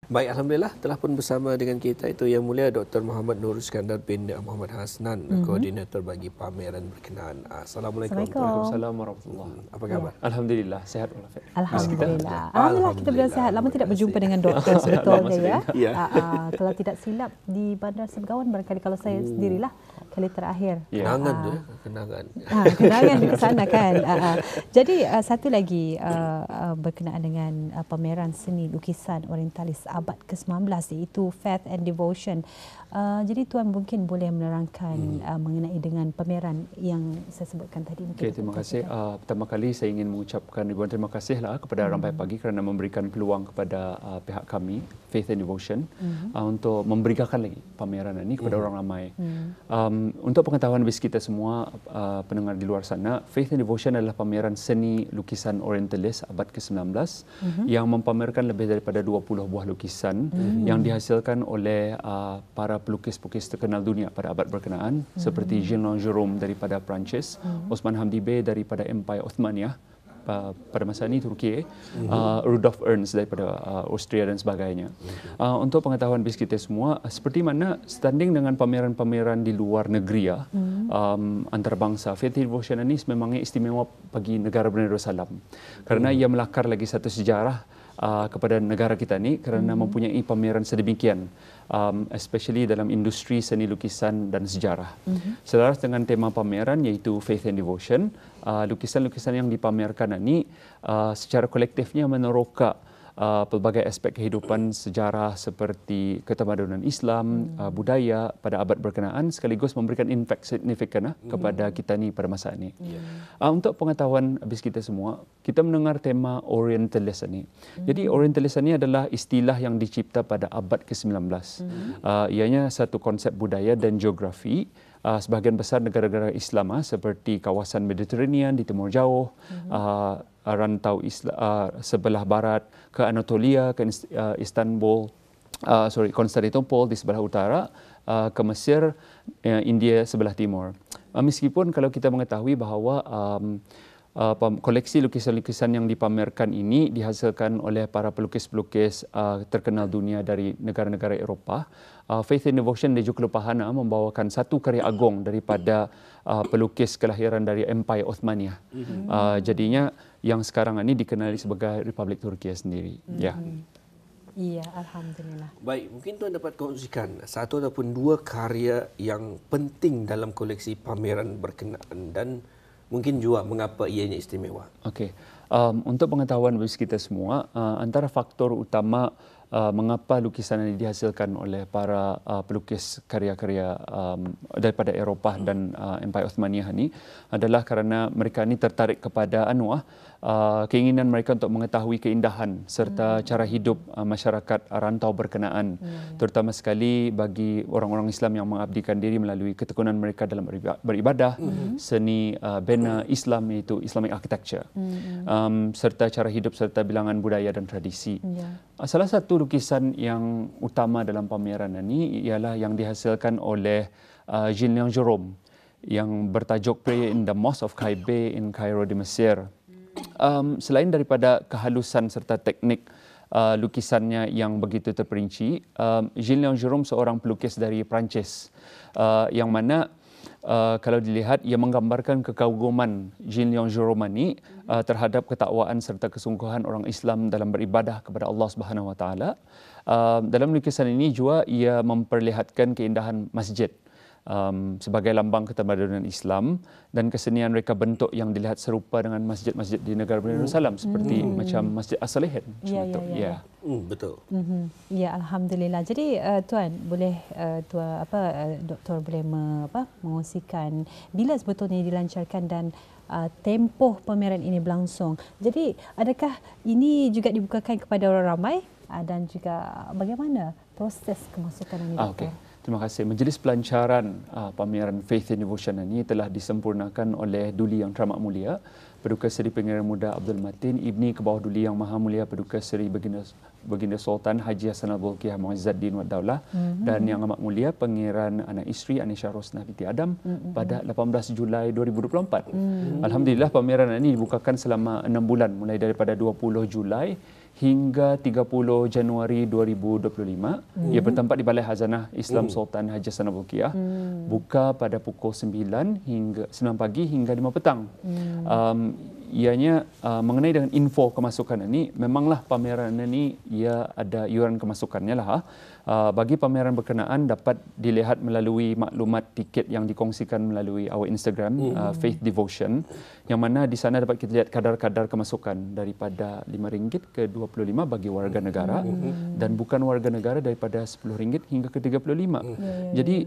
Baik, Alhamdulillah telah pun bersama dengan kita itu Yang Mulia Dr. Muhammad Nur Iskandar bin Muhammad Hasnan, koordinator bagi pameran berkenaan. Assalamualaikum. Waalaikumsalam warahmatullahi. Apa khabar? Alhamdulillah, sehat walafiat. Alhamdulillah. Alhamdulillah kita berada sehat. Lama tidak berjumpa dengan doktor sebetulnya ya. Kalau tidak silap di Bandar Sebegawan barangkali kalau saya sendirilah kali terakhir. Kenangan tu ya, kenangan. Kenangan di sana kan. Jadi satu lagi berkenaan dengan pameran seni lukisan orientalis abad ke-19 iaitu Faith and Devotion. Jadi Tuan mungkin boleh menerangkan mengenai dengan pameran yang saya sebutkan tadi. Okay, terima kasih. Pertama kali saya ingin mengucapkan ribuan terima kasih kepada Rampai Pagi kerana memberikan peluang kepada pihak kami, Faith and Devotion, untuk memberikan lagi pameran ini kepada orang ramai. Untuk pengetahuan bagi kita semua pendengar di luar sana, Faith and Devotion adalah pameran seni lukisan orientalis abad ke-19 yang mempamerkan lebih daripada 20 buah lukisan yang dihasilkan oleh para pelukis-pelukis terkenal dunia pada abad berkenaan seperti Jean Jerome daripada Perancis, Osman Hamdi Bey daripada Empire Ottomaniyah pada masa ini Turki, Rudolf Ernst daripada Austria dan sebagainya. Untuk pengetahuan bagi kita semua, seperti mana standing dengan pameran-pameran di luar negeri antarabangsa, Faith and Devotion ini memangnya istimewa bagi negara Brunei Darussalam kerana ia melakar lagi satu sejarah kepada negara kita ni kerana mempunyai pameran sedemikian, especially dalam industri seni lukisan dan sejarah. Selaras dengan tema pameran iaitu Faith and Devotion, lukisan-lukisan yang dipamerkan ini secara kolektifnya meneroka pelbagai aspek kehidupan sejarah seperti ketamadunan Islam, budaya pada abad berkenaan sekaligus memberikan impact signifikan kepada kita ni pada masa ini. Untuk pengetahuan habis kita semua, kita mendengar tema Orientalis ini. Jadi Orientalis ini adalah istilah yang dicipta pada abad ke-19. Ianya satu konsep budaya dan geografi sebahagian besar negara-negara Islam seperti kawasan Mediterranean di Timur Jauh, rantau sebelah barat ke Anatolia, ke Istanbul, Konstantinopel di sebelah utara, ke Mesir, India sebelah timur. Meskipun kalau kita mengetahui bahawa koleksi lukisan-lukisan yang dipamerkan ini dihasilkan oleh para pelukis-pelukis terkenal dunia dari negara-negara Eropah, Faith and Devotion di Jogja membawakan satu karya agung daripada pelukis kelahiran dari Empire Ottomaniyah. Jadinya yang sekarang ini dikenali sebagai Republik Turki sendiri. Iya, Alhamdulillah. Baik, mungkin Tuan dapat kongsikan satu ataupun dua karya yang penting dalam koleksi pameran berkenaan dan mungkin juga mengapa ianya istimewa. Okey. Untuk pengetahuan bagi kita semua, antara faktor utama mengapa lukisan ini dihasilkan oleh para pelukis karya-karya daripada Eropah dan Empire Ottomaniyah ini adalah kerana mereka ini tertarik kepada keinginan mereka untuk mengetahui keindahan serta cara hidup masyarakat rantau berkenaan, terutama sekali bagi orang-orang Islam yang mengabdikan diri melalui ketekunan mereka dalam beribadah, seni bina Islam iaitu Islamic architecture, serta cara hidup serta bilangan budaya dan tradisi. Salah satu lukisan yang utama dalam pameran ini ialah yang dihasilkan oleh Jean Jerome yang bertajuk Prayer in the Mosque of Qaibeh in Cairo di Mesir. Selain daripada kehalusan serta teknik lukisannya yang begitu terperinci, Jean Jerome seorang pelukis dari Perancis yang mana kalau dilihat ia menggambarkan kekaguman Jean Jerome ini terhadap ketakwaan serta kesungguhan orang Islam dalam beribadah kepada Allah Subhanahu Wa Taala. Dalam lukisan ini juga ia memperlihatkan keindahan masjid sebagai lambang ketamadunan Islam dan kesenian reka bentuk yang dilihat serupa dengan masjid-masjid di negara Brunei Darussalam seperti macam Masjid As-Salihin. Betul. Ya, Alhamdulillah. Jadi Tuan boleh Doktor boleh mengongsikan bila sebetulnya dilancarkan dan tempoh pameran ini berlangsung. Jadi adakah ini juga dibukakan kepada orang ramai dan juga bagaimana proses kemasukan ini, Doktor? Terima kasih. Majlis pelancaran pameran Faith and Devotion ini telah disempurnakan oleh Duli Yang Teramat Mulia, Paduka Seri Pangeran Muda Abdul Matin, Ibni ke bawah Duli Yang Maha Mulia Paduka Seri Baginda Sultan Haji Hassanal Bolkiah Muizzaddin Wad Daulah dan Yang Amat Mulia Pangeran Anak Isteri Anisha Rosnah binti Adam pada 18 Julai 2024. Alhamdulillah pameran ini dibukakan selama 6 bulan mulai daripada 20 Julai hingga 30 Januari 2025. Ia bertempat di Balai Khazanah Islam Sultan Haji Hassanah Bolkiah. Buka pada pukul 9 pagi hingga 5 petang. Ianya mengenai dengan info kemasukan ini, memanglah pameran ini ia ada iuran kemasukannya lah. Bagi pameran berkenaan dapat dilihat melalui maklumat tiket yang dikongsikan melalui our Instagram, Faith Devotion, yang mana di sana dapat kita lihat kadar-kadar kemasukan daripada RM5 ke RM25 bagi warga negara dan bukan warga negara daripada RM10 hingga ke RM35. Jadi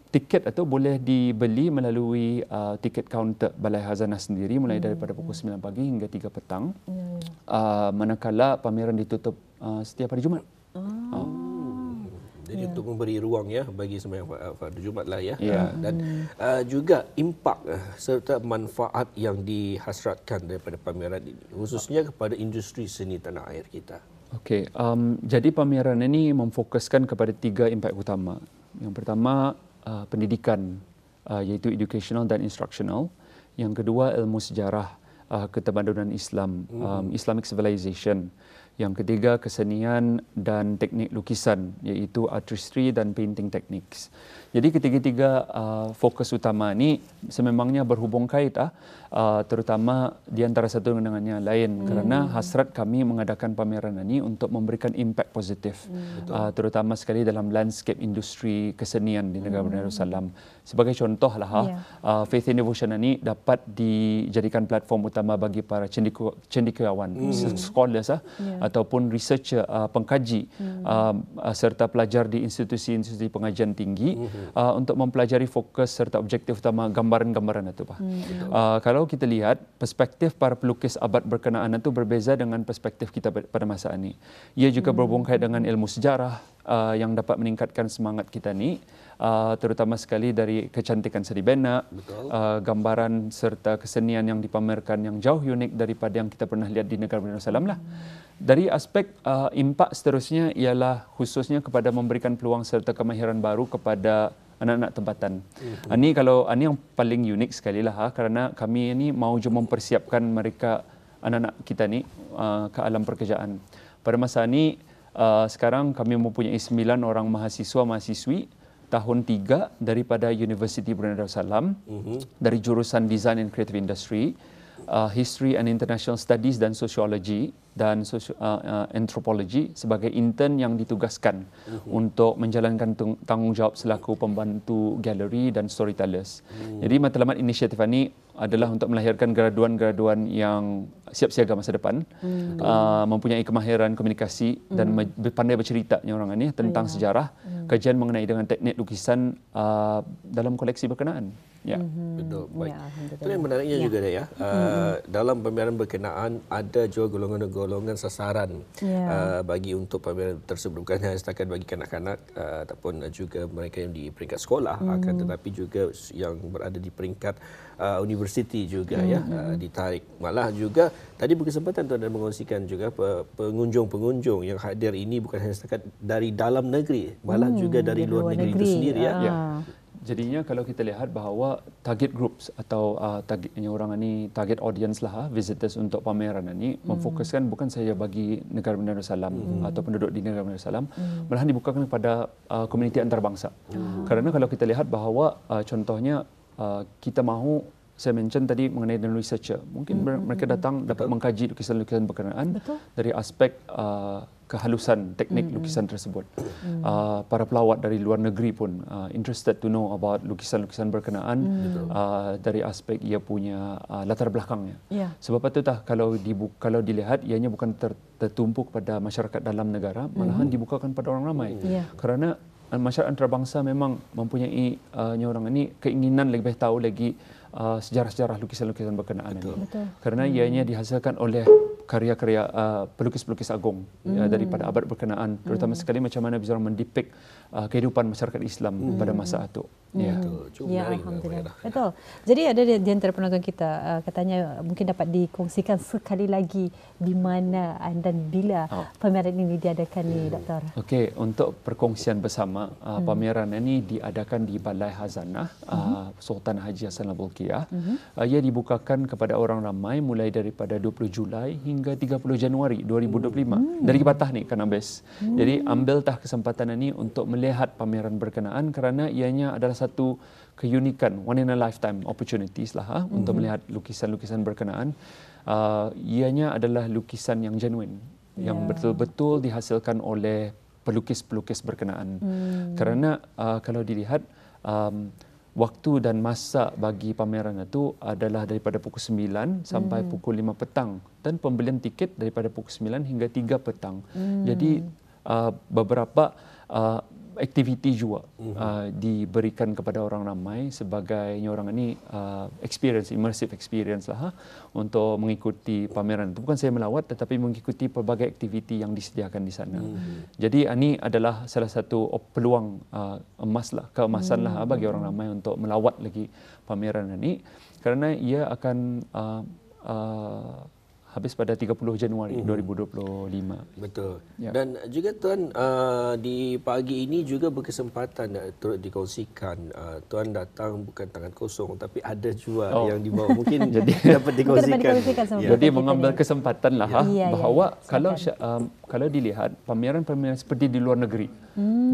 tiket itu boleh dibeli melalui tiket kaunter Balai Khazanah sendiri mulai daripada pukul 9 pagi hingga 3 petang. Manakala pameran ditutup setiap hari Jumaat. Jadi untuk memberi ruang ya bagi sembahyang fardu Jumaat lah ya. Dan juga impak serta manfaat yang dihasratkan daripada pameran ini khususnya kepada industri seni tanah air kita. Okey, jadi pameran ini memfokuskan kepada 3 impak utama. Yang pertama pendidikan, iaitu educational dan instructional. Yang kedua ilmu sejarah, ketamadunan Islam, Islamic civilization. Yang ketiga kesenian dan teknik lukisan, iaitu artistry dan painting techniques. Jadi ketiga-tiga fokus utama ini sememangnya berhubung kait, terutama di antara satu dengan yang lain. Kerana hasrat kami mengadakan pameran ini untuk memberikan impact positif, terutama sekali dalam landscape industri kesenian di negara Darussalam. Sebagai contoh lah, Faith and Devotion ini dapat dijadikan platform utama bagi para cendekiawan, scholars ataupun researcher, pengkaji serta pelajar di institusi-institusi pengajian tinggi untuk mempelajari fokus serta objektif utama gambaran-gambaran itu. Kalau kita lihat perspektif para pelukis abad berkenaan itu berbeza dengan perspektif kita pada masa ini. Ia juga berhubung kait dengan ilmu sejarah yang dapat meningkatkan semangat kita ni, terutama sekali dari kecantikan seni benak, gambaran serta kesenian yang dipamerkan yang jauh unik daripada yang kita pernah lihat di negara Darussalam lah. Dari aspek impak seterusnya ialah khususnya kepada memberikan peluang serta kemahiran baru kepada anak-anak tempatan. Ini yang paling unik sekali lah, kerana kami ini mau cuma mempersiapkan mereka, anak-anak kita ni ke alam pekerjaan. Pada masa ini sekarang kami mempunyai 9 orang mahasiswa-mahasiswi tahun 3 daripada Universiti Brunei Darussalam dari jurusan Design and Creative Industry, History and International Studies dan Sociology dan Anthropology sebagai intern yang ditugaskan untuk menjalankan tanggungjawab selaku pembantu galeri dan storytellers. Jadi matlamat inisiatif ini adalah untuk melahirkan graduan-graduan yang siap siaga masa depan, mempunyai kemahiran komunikasi dan pandai bercerita orang ini tentang sejarah, kajian mengenai dengan teknik lukisan dalam koleksi berkenaan. Betul. Baik. Itu yang menariknya juga ya. Dalam pameran berkenaan ada juga golongan-golongan sasaran bagi untuk pameran tersebut, bukan hanya setakat bagi kanak-kanak ataupun juga mereka yang di peringkat sekolah, akan tetapi juga yang berada di peringkat universiti juga ditarik. Malah juga tadi berkesempatan tuan dan mengongsikan juga pengunjung-pengunjung yang hadir ini bukan hanya setakat dari dalam negeri, malah juga dari luar negeri itu sendiri ya. Jadinya kalau kita lihat bahawa target groups atau targetnya orang ini, target audience lah, visitors untuk pameran ini memfokuskan bukan saja bagi negara Darussalam atau penduduk di negara Darussalam, malahan dibukakan kepada komuniti antarabangsa. Kerana kalau kita lihat bahawa contohnya kita mahu, saya mention tadi mengenai dengan researcher, mungkin mereka datang dapat mengkaji lukisan-lukisan berkenaan dari aspek kehalusan teknik lukisan tersebut. Para pelawat dari luar negeri pun interested to know about lukisan-lukisan berkenaan dari aspek ia punya latar belakangnya. Sebab itu kalau dilihat ianya bukan tertumpu pada masyarakat dalam negara, malahan dibukakan pada orang ramai. Kerana masyarakat antarabangsa memang mempunyai orang ini keinginan lebih tahu lagi sejarah-sejarah lukisan-lukisan berkenaan ini. Kerana ianya dihasilkan oleh karya-karya pelukis-pelukis agung daripada abad berkenaan, terutama sekali macam mana bisa mendepict kehidupan masyarakat Islam pada masa itu. Alhamdulillah. Betul. Jadi ada di antara penonton kita katanya mungkin dapat dikongsikan sekali lagi di mana dan bila pameran ini diadakan ni, Doktor. Okey, untuk perkongsian bersama, pameran ini diadakan di Balai Khazanah Sultan Haji Hassanah Bolkiah. Ia dibukakan kepada orang ramai mulai daripada 20 Julai hingga 30 Januari 2025. Dari Patah ni kan Abes. Jadi ambil tah kesempatan ini untuk melihat pameran berkenaan kerana ianya adalah satu keunikan, one in a lifetime opportunities lah untuk melihat lukisan-lukisan berkenaan. Ianya adalah lukisan yang genuine, yang betul-betul dihasilkan oleh pelukis-pelukis berkenaan. Kerana kalau dilihat waktu dan masa bagi pameran itu adalah daripada pukul 9 sampai pukul 5 petang dan pembelian tiket daripada pukul 9 hingga 3 petang. Jadi beberapa aktiviti juga diberikan kepada orang ramai sebagai orang ini experience, immersive experience lah untuk mengikuti pameran. Itu bukan saya melawat tetapi mengikuti pelbagai aktiviti yang disediakan di sana. Jadi ini adalah salah satu peluang keemasan lah bagi orang ramai untuk melawat lagi pameran ini kerana ia akan habis pada 30 Januari 2025. Betul. Ya. Dan juga Tuan, di pagi ini juga berkesempatan turut dikongsikan. Tuan datang bukan tangan kosong tapi ada juga yang dibawa. Mungkin jadi dapat dikongsikan. Jadi mengambil kesempatan lah bahawa kalau dilihat pameran-pameran seperti di luar negeri,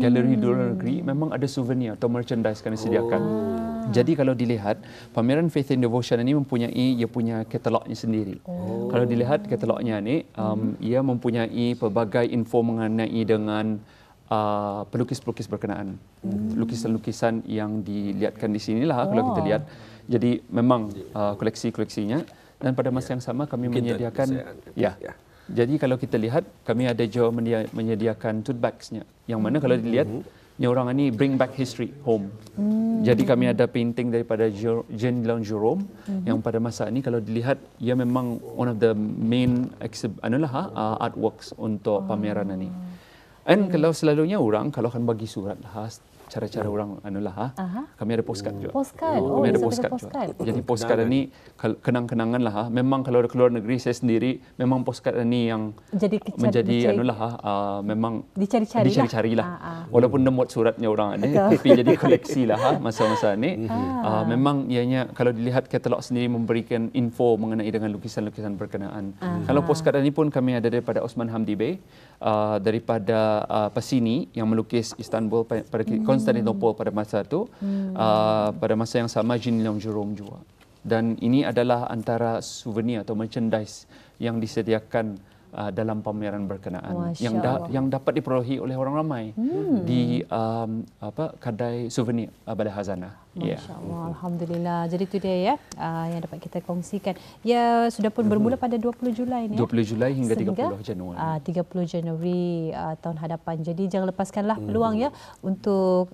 galeri di luar negeri memang ada souvenir atau merchandise yang disediakan. Jadi kalau dilihat pameran Faith and Devotion ini ia punya katalognya sendiri. Kalau dilihat katalognya ni, ia mempunyai pelbagai info mengenai dengan pelukis-pelukis berkenaan. Lukisan-lukisan yang dilihatkan di sinilah kalau kita lihat. Jadi memang koleksi-koleksinya dan pada masa yang sama kami menyediakan Jadi kalau kita lihat kami ada juga menyediakan tote bags-nya yang mana kalau dilihat ni orang ini bring back history home. Jadi kami ada painting daripada Jean Leon Jerome yang pada masa ini kalau dilihat ia memang one of the main artworks untuk pameran ini. Dan kalau selalunya orang kalau akan bagi surat cara-cara orang kami ada postcard juga. Kami ada postcard juga. Jadi postcard ini kenang-kenangan memang kalau ada keluar negeri saya sendiri memang postcard ini yang menjadi memang dicari-cari lah. Walaupun nemut suratnya orang ada tapi jadi koleksi masa-masa ini. Memang ianya kalau dilihat katalog sendiri memberikan info mengenai dengan lukisan-lukisan berkenaan. Kalau postcard ini pun kami ada daripada Osman Hamdi Bey, daripada Pasini yang melukis Istanbul pada Konstantinopel pada masa itu, pada masa yang sama Jean Leon Jerome juga. Dan ini adalah antara souvenir atau merchandise yang disediakan dalam pameran berkenaan yang dapat diperolehi oleh orang ramai di kedai souvenir Balai Khazanah. Masya Allah, Alhamdulillah. Jadi itu dia yang dapat kita kongsikan. Ya sudah pun bermula pada 20 Julai ni. 20 Julai hingga 30 Januari. 30 Januari tahun hadapan. Jadi jangan lepaskanlah peluang untuk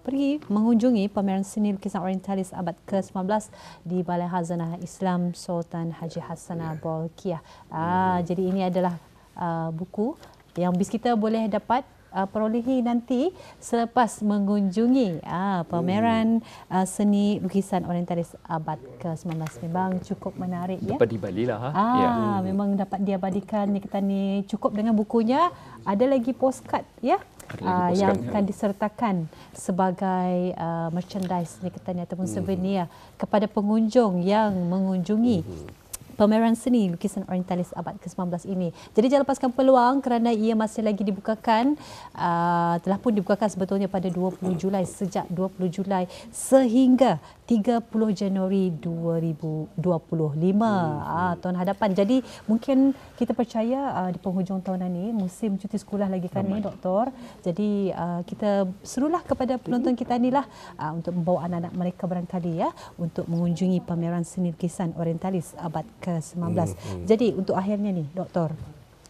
pergi mengunjungi pameran seni lukisan orientalis abad ke-19 di Balai Khazanah Islam Sultan Haji Hassanah Bolkiah. Jadi ini adalah buku yang bis kita boleh dapat perolehi nanti selepas mengunjungi pameran seni lukisan orientalis abad ke-19. Memang cukup menarik dapat di Bali lah. Memang dapat diabadikan ni cukup dengan bukunya. Ada lagi postcard yang akan disertakan sebagai merchandise ni ataupun souvenir kepada pengunjung yang mengunjungi pameran seni lukisan orientalis abad ke-19 ini. Jadi jangan lepaskan peluang kerana ia masih lagi dibukakan. Telah pun dibukakan sebetulnya pada 20 Julai, sejak 20 Julai sehingga 30 Januari 2025 tahun hadapan. Jadi mungkin kita percaya di penghujung tahun ini musim cuti sekolah lagi kan ni Doktor. Jadi kita serulah kepada penonton kita ni untuk membawa anak-anak mereka barangkali untuk mengunjungi pameran seni lukisan orientalis abad ke-19. Jadi untuk akhirnya ni Doktor,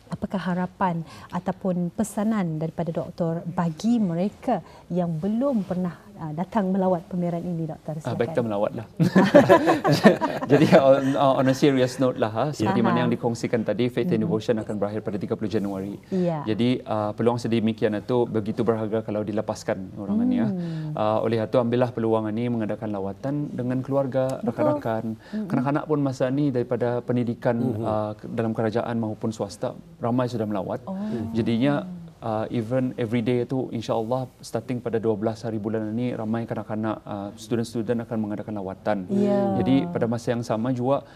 apakah harapan ataupun pesanan daripada Doktor bagi mereka yang belum pernah datang melawat pameran ini, Doktor? Baik, kita melawatlah. Jadi on a serious note lah, seperti mana yang dikongsikan tadi, Faith and Devotion akan berakhir pada 30 Januari. Jadi peluang sedemikian itu begitu berharga kalau dilepaskan orang ini ya. Oleh itu ambillah peluang ini mengadakan lawatan dengan keluarga, rakan-rakan. Kanak-kanak pun masa ini daripada pendidikan dalam kerajaan maupun swasta ramai sudah melawat. Jadinya even every day itu insya-Allah starting pada 12 hari bulan ini ramai kanak-kanak student-student akan mengadakan lawatan. Jadi pada masa yang sama juga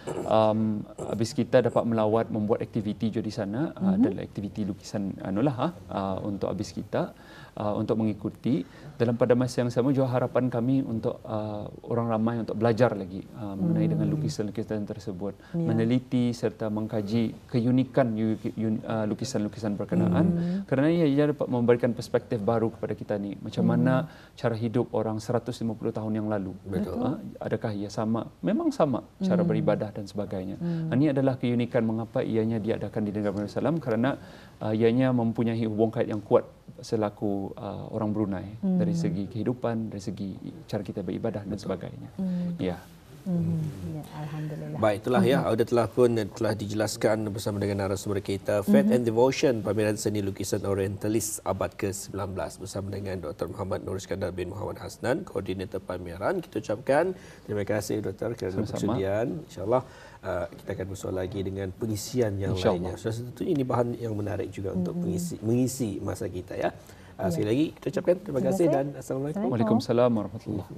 habis kita dapat melawat membuat aktiviti juga di sana, adalah aktiviti lukisan untuk habis kita untuk mengikuti. Dalam pada masa yang sama juga harapan kami untuk orang ramai untuk belajar lagi mengenai dengan lukisan-lukisan tersebut, meneliti serta mengkaji keunikan lukisan-lukisan berkenaan, kerana ia dapat memberikan perspektif baru kepada kita ni, macam mana cara hidup orang 150 tahun yang lalu. Adakah ia sama? Memang sama cara beribadah dan sebagainya. Ini adalah keunikan mengapa ianya diadakan di negara Islam, kerana ianya mempunyai hubung kait yang kuat selaku orang Brunei dari segi kehidupan, dari segi cara kita beribadah dan sebagainya. Ya. Ya, alhamdulillah. Baik, itulah ya, telah dijelaskan bersama dengan narasumber kita, Faith and Devotion, pameran seni lukisan orientalis abad ke-19 bersama dengan Dr. Muhammad Nur Iskandar bin Muhammad Hasnan, koordinator pameran. Kita ucapkan terima kasih Dr. kerana persediaan. InsyaAllah kita akan bersua lagi dengan pengisian yang lainnya. Tentunya ini bahan yang menarik juga untuk mengisi masa kita ya. Sekali lagi kita ucapkan terima kasih dan Assalamualaikum. Waalaikumsalam warahmatullahi wabarakatuh.